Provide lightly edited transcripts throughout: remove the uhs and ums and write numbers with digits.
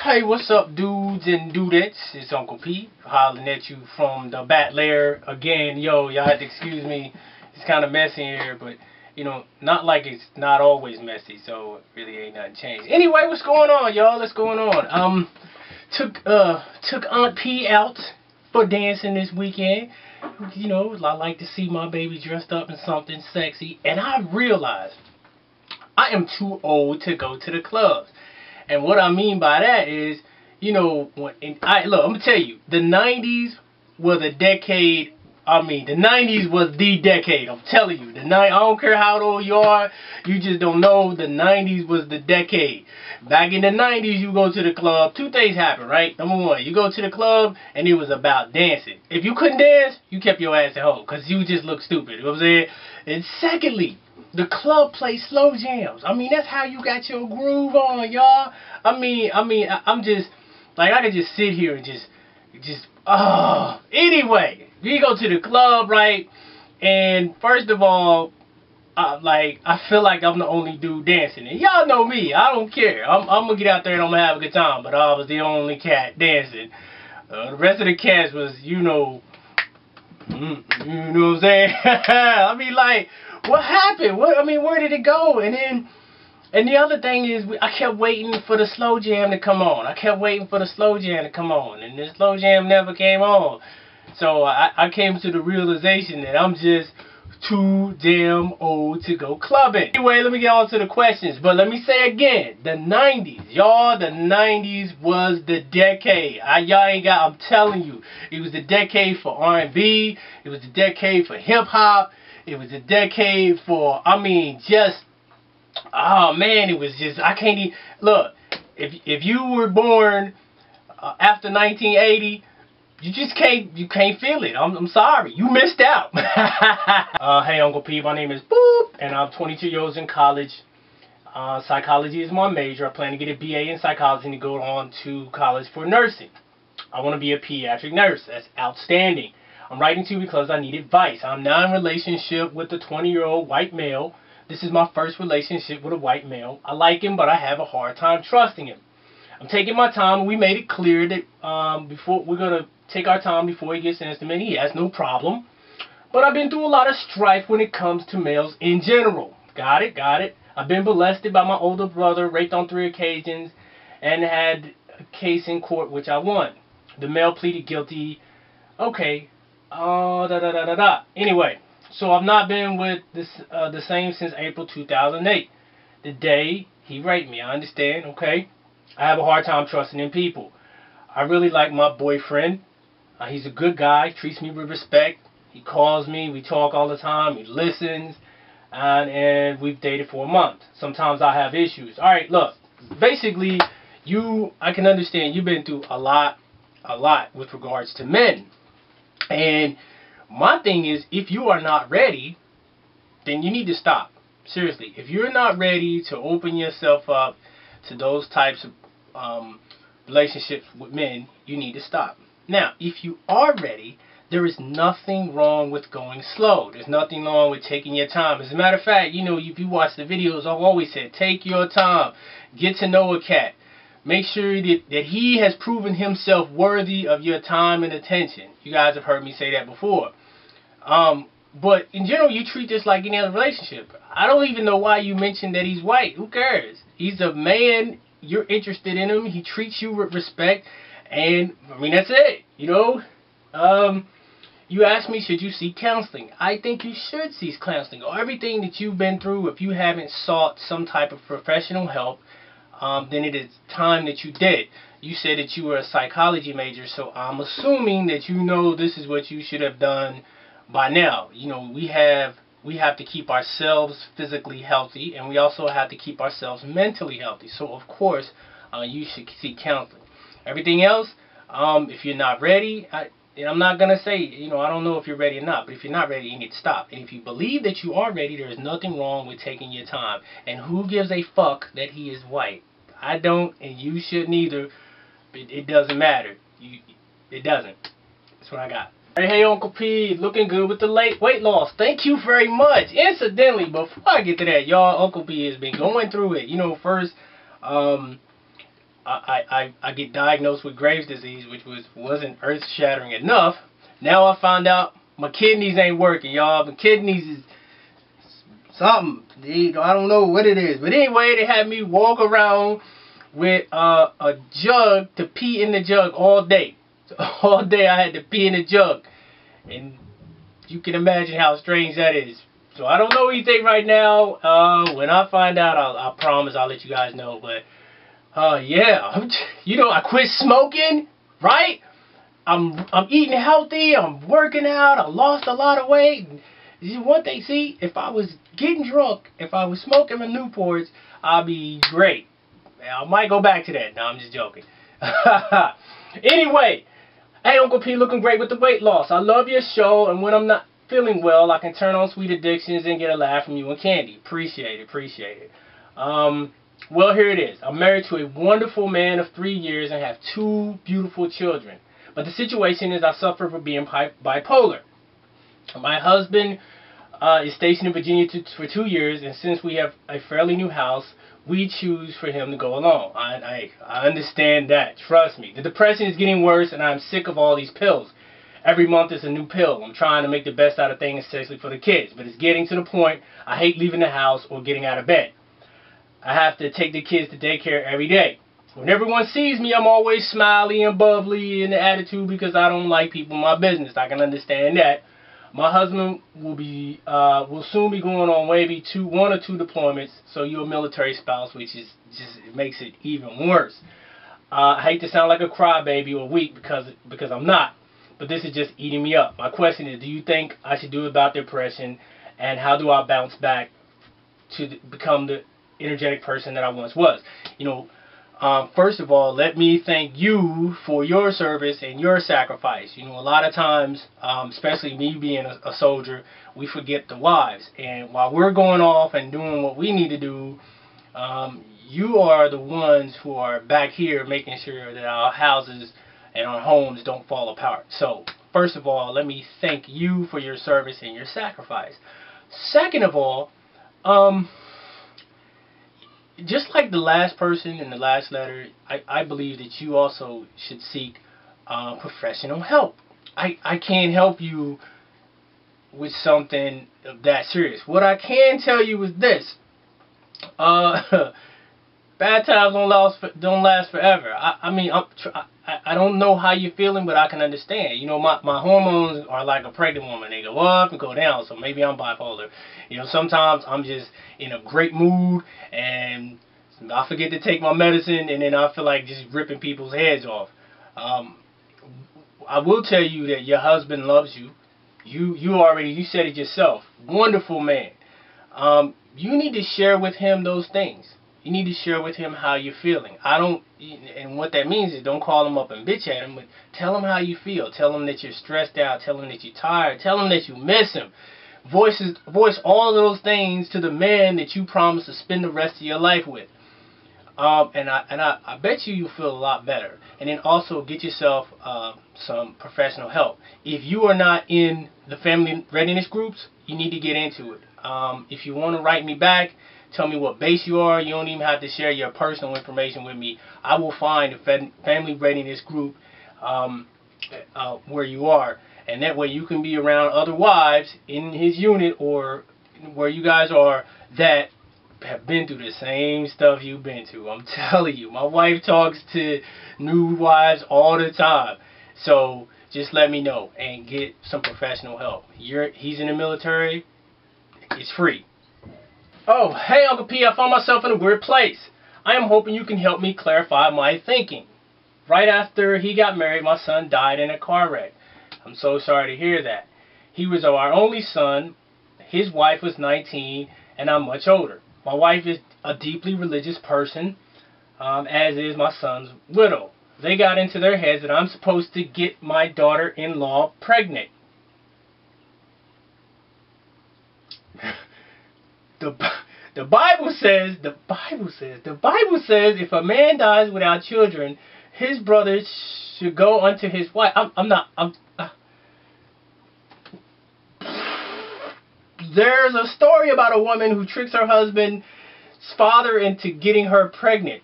Hey, what's up, dudes and dudettes? It's Uncle P, hollering at you from the Bat Lair again. Yo, y'all have to excuse me. It's kind of messy in here, but, not like it's not always messy, so it really ain't nothing changed. Anyway, what's going on, y'all? What's going on? Took Aunt P out for dancing this weekend. I like to see my baby dressed up in something sexy, and I realized I am too old to go to the clubs. And what I mean by that is, look, I'm gonna tell you, the 90s was a decade. The 90s was the decade. I'm telling you, I don't care how old you are, you just don't know. The 90s was the decade. Back in the 90s, you go to the club, two things happen, right? Number one, you go to the club, and it was about dancing. If you couldn't dance, you kept your ass at home, because you just looked stupid. You know what I'm saying? And secondly, the club plays slow jams. That's how you got your groove on, y'all. I'm just, like, I could just sit here and Anyway, we go to the club, right? And first of all, I feel like I'm the only dude dancing. And y'all know me. I don't care. I'm going to get out there and I'm going to have a good time. But I was the only cat dancing. The rest of the cats was, you know what I'm saying? What happened? Where did it go? And the other thing is, I kept waiting for the slow jam to come on. And the slow jam never came on. So I came to the realization that I'm just too damn old to go clubbing. Anyway, let me get on to the questions. But let me say again, the 90s, y'all, the 90s was the decade. I'm telling you, it was the decade for R&B. It was the decade for hip hop. It was a decade for, it was just, I can't even, look, if you were born after 1980, you can't feel it. I'm sorry, you missed out. Hey, Uncle P, my name is Boop, and I'm 22 years in college. Psychology is my major. I plan to get a BA in psychology and to go on to college for nursing. I want to be a pediatric nurse. That's outstanding. I'm writing to you because I need advice. I'm now in a relationship with a 20-year-old white male. This is my first relationship with a white male. I like him, but I have a hard time trusting him. I'm taking my time. We made it clear that before we're going to take our time before he gets intimate. He has no problem. But I've been through a lot of strife when it comes to males in general. Got it. I've been molested by my older brother, raped on 3 occasions, and had a case in court which I won. The male pleaded guilty. Okay. Anyway, so I've not been with the same since April 2008. The day he raped me. I understand, okay? I have a hard time trusting in people. I really like my boyfriend. He's a good guy, treats me with respect. He calls me, we talk all the time, he listens, and we've dated for a month. Sometimes I have issues. Alright, look, basically, I can understand you've been through a lot with regards to men. And my thing is, if you are not ready, then you need to stop. Seriously, if you're not ready to open yourself up to those types of relationships with men, you need to stop. Now, if you are ready, there is nothing wrong with going slow. There's nothing wrong with taking your time. As a matter of fact, if you watch the videos, I've always said, take your time. Get to know a cat. Make sure that he has proven himself worthy of your time and attention. You guys have heard me say that before. But in general, you treat this like any other relationship. I don't even know why you mentioned that he's white. Who cares? He's a man. You're interested in him. He treats you with respect. And, that's it. You asked me, should you seek counseling? I think you should seek counseling. Everything that you've been through, if you haven't sought some type of professional help, then it is time that you did. You said that you were a psychology major, so I'm assuming that this is what you should have done by now. We have to keep ourselves physically healthy, and we also have to keep ourselves mentally healthy. So, of course, you should seek counseling. Everything else, if you're not ready, I'm not going to say, I don't know if you're ready or not, but if you're not ready, you need to stop. And if you believe that you are ready, there is nothing wrong with taking your time. And who gives a fuck that he is white? I don't, and you shouldn't either. It doesn't matter. It doesn't. That's what I got. Hey, Uncle P, looking good with the late weight loss. Thank you very much. Incidentally, before I get to that, y'all, Uncle P has been going through it. First, I get diagnosed with Graves' disease, which wasn't earth-shattering enough. Now I found out my kidneys ain't working, y'all. My kidneys is something. I don't know what it is. But anyway, they had me walk around with a jug to pee in the jug all day. So all day I had to pee in the jug. And you can imagine how strange that is. So I don't know anything right now. When I find out, I promise I'll let you guys know. But yeah, you know, I quit smoking, right? I'm eating healthy. I'm working out. I lost a lot of weight. And one thing, see, if I was getting drunk, if I was smoking my Newports, I'd be great. I might go back to that. No, I'm just joking. Anyway, hey, Uncle P, looking great with the weight loss. I love your show, and when I'm not feeling well, I can turn on Sweet Addictions and get a laugh from you and Candy. Appreciate it. Well, here it is. I'm married to a wonderful man of 3 years and have 2 beautiful children. But the situation is I suffer from being bipolar. My husband is stationed in Virginia for 2 years, and since we have a fairly new house, we choose for him to go alone. I understand that. Trust me. The depression is getting worse, and I'm sick of all these pills. Every month is a new pill. I'm trying to make the best out of things, especially for the kids. But it's getting to the point I hate leaving the house or getting out of bed. I have to take the kids to daycare every day. When everyone sees me, I'm always smiley and bubbly in the attitude because I don't like people in my business. I can understand that. My husband will soon be going on maybe 1 or 2 deployments, so you're a military spouse, which is it makes it even worse. I hate to sound like a crybaby or weak because I'm not, but this is just eating me up. My question is, do you think I should do about depression, and how do I bounce back to become the energetic person that I once was? You know, first of all, let me thank you for your service and your sacrifice. You know, a lot of times, especially me being a soldier, we forget the wives. And while we're going off and doing what we need to do, you are the ones who are back here making sure that our houses and our homes don't fall apart. So, first of all, let me thank you for your service and your sacrifice. Second of all, just like the last person in the last letter, I believe that you also should seek professional help. I can't help you with something that serious. What I can tell you is this. Bad times don't last forever. I mean, I don't know how you're feeling, but I can understand. You know, my hormones are like a pregnant woman. They go up and go down, so maybe I'm bipolar. You know, sometimes I'm just in a great mood, and I forget to take my medicine, and then I feel like just ripping people's heads off. I will tell you that your husband loves you. You said it yourself. Wonderful man. You need to share with him those things. You need to share with him how you're feeling. And what that means is don't call him up and bitch at him, but tell him how you feel. Tell him that you're stressed out. Tell him that you're tired. Tell him that you miss him. Voice all of those things to the man that you promised to spend the rest of your life with. And I bet you feel a lot better. And then also get yourself some professional help. If you are not in the family readiness groups, you need to get into it. If you want to write me back, tell me what base you are. You don't even have to share your personal information with me. I will find a family readiness group where you are. And that way you can be around other wives in his unit or where you guys are that have been through the same stuff you've been through. I'm telling you, my wife talks to new wives all the time. So just let me know and get some professional help. He's in the military. It's free. Oh, hey Uncle P, I found myself in a weird place. I am hoping you can help me clarify my thinking. Right after he got married, my son died in a car wreck. I'm so sorry to hear that. He was our only son. His wife was 19, and I'm much older. My wife is a deeply religious person, as is my son's widow. They got into their heads that I'm supposed to get my daughter-in-law pregnant. The Bible says if a man dies without children, his brother should go unto his wife. There's a story about a woman who tricks her husband's father into getting her pregnant.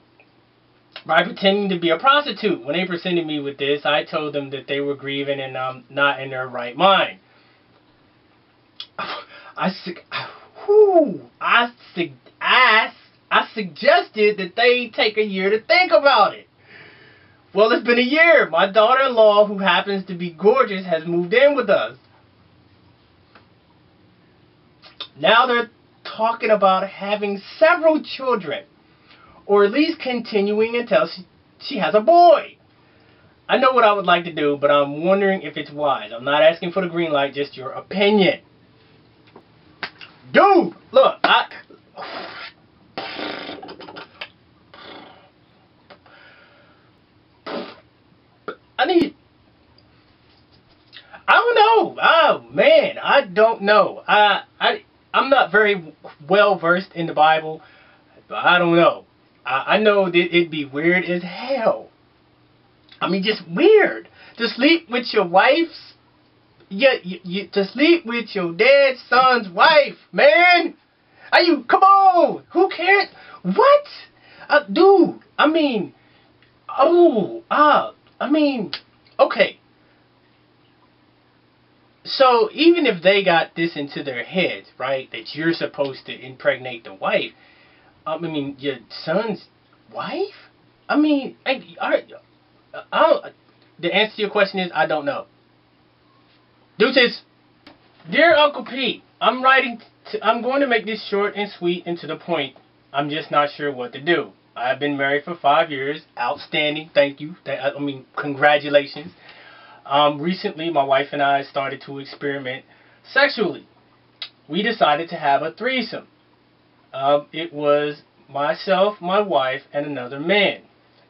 by pretending to be a prostitute. When they presented me with this, I told them that they were grieving and not in their right mind. I suggested that they take a year to think about it. Well, it's been a year. My daughter-in-law, who happens to be gorgeous, has moved in with us. Now they're talking about having several children, or at least continuing until she has a boy. I know what I would like to do, but I'm wondering if it's wise. I'm not asking for the green light, just your opinion. Dude, look, I don't know. Oh man, I don't know. I'm not very well versed in the Bible, but I don't know. I know that it'd be weird as hell. I mean, just weird to sleep with your wife's. To sleep with your dead son's wife, man. Are you? Come on. Who cares? What? Dude. I mean. Okay. So even if they got this into their heads, right, that you're supposed to impregnate the wife, your son's wife? The answer to your question is I don't know. Deuces. Dear Uncle Pete, I'm going to make this short and sweet and to the point. I'm just not sure what to do. I've been married for 5 years. Outstanding. Thank you. Congratulations. Recently, my wife and I started to experiment sexually. We decided to have a threesome. It was myself, my wife, and another man.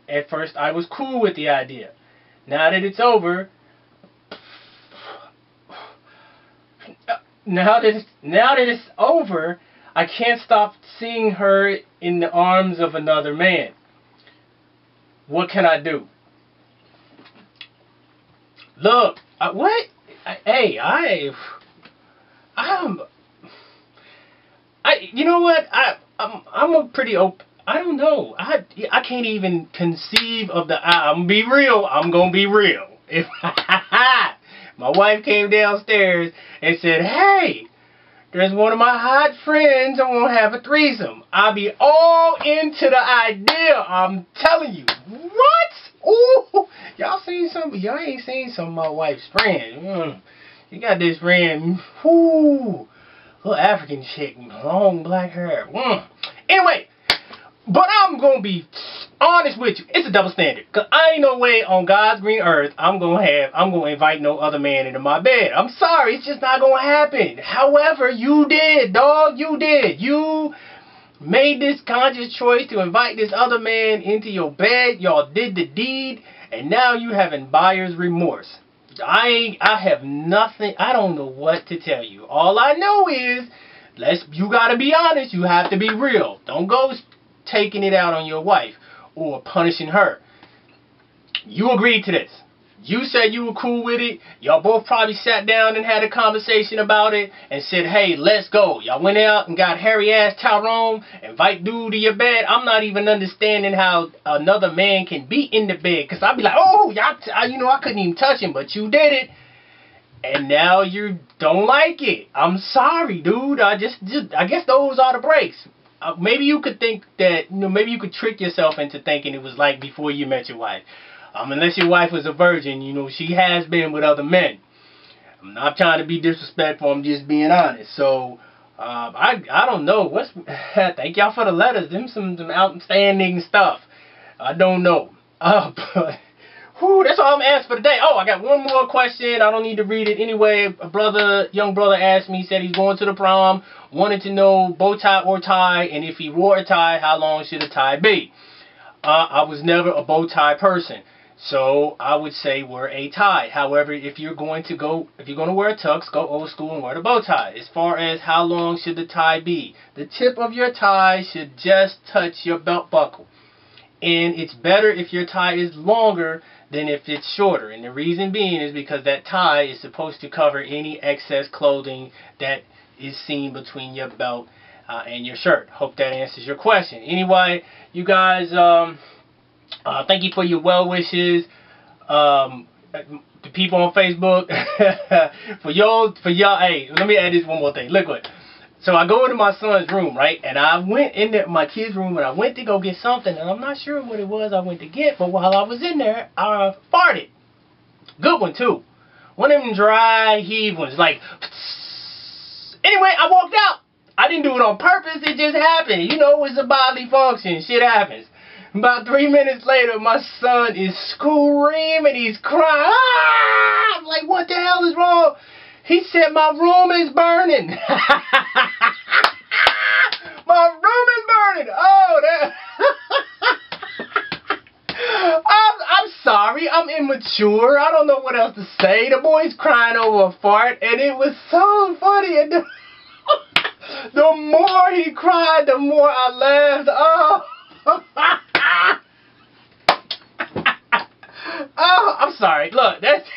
At first, I was cool with the idea. Now that it's over, I can't stop seeing her in the arms of another man. What can I do? Look, what? You know what? I'm a pretty open. I don't know. I can't even conceive of the. I'm gonna be real. I'm gonna be real. If my wife came downstairs and said, "Hey, there's one of my hot friends. I want to have a threesome," I'll be all into the idea. I'm telling you. What? Ooh, y'all seen something? Y'all ain't seen some of my wife's friends. You got this friend, little African chick, long black hair. Anyway, but I'm gonna be honest with you. It's a double standard. Cause I ain't no way on God's green earth I'm gonna invite no other man into my bed. I'm sorry, it's just not gonna happen. However, you did, dog. You did. You made this conscious choice to invite this other man into your bed. Y'all did the deed, and now you having buyer's remorse. I have nothing. I don't know what to tell you. All I know is, you gotta be honest. You have to be real. Don't go taking it out on your wife or punishing her. You agreed to this. You said you were cool with it. Y'all both probably sat down and had a conversation about it and said, "Hey, let's go." Y'all went out and got hairy ass Tyrone, invite dude to your bed. I'm not even understanding how another man can be in the bed, because I'd be like, "Oh, y'all, I couldn't even touch him," but you did it. And now you don't like it. I'm sorry, dude. I guess those are the breaks. Maybe you could think that, maybe you could trick yourself into thinking it was like before you met your wife. Unless your wife was a virgin, she has been with other men. I'm not trying to be disrespectful. I'm just being honest. So, I don't know. Thank y'all for the letters. Them some outstanding stuff. I don't know. But that's all I'm asking for today. Oh, I got one more question. I don't need to read it anyway. Young brother asked me. He said he's going to the prom. Wanted to know bow tie or tie, and if he wore a tie, how long should a tie be? I was never a bow tie person. So I would say wear a tie. However, if you're going to wear a tux, go old school and wear the bow tie. As far as how long should the tie be, the tip of your tie should just touch your belt buckle. And it's better if your tie is longer than if it's shorter. And the reason being is because that tie is supposed to cover any excess clothing that is seen between your belt and your shirt. Hope that answers your question. Anyway, you guys, Thank you for your well wishes. The people on Facebook. for y'all, hey, let me add this one more thing. Look what. So I go into my son's room, right? And I went in there, my kid's room, and I went to go get something, and I'm not sure what it was I went to get, but while I was in there, I farted. Good one, too. One of them dry heave ones, like, anyway, I walked out. I didn't do it on purpose, it just happened. You know, it's a bodily function, shit happens. About 3 minutes later, my son is screaming, he's crying. Ah! I'm like, what the hell is wrong? He said, my room is burning. My room is burning. Oh, that. I'm sorry. I'm immature. I don't know what else to say. The boy's crying over a fart, and it was so funny. And the more he cried, the more I laughed. Oh. Oh, I'm sorry. Look, that's...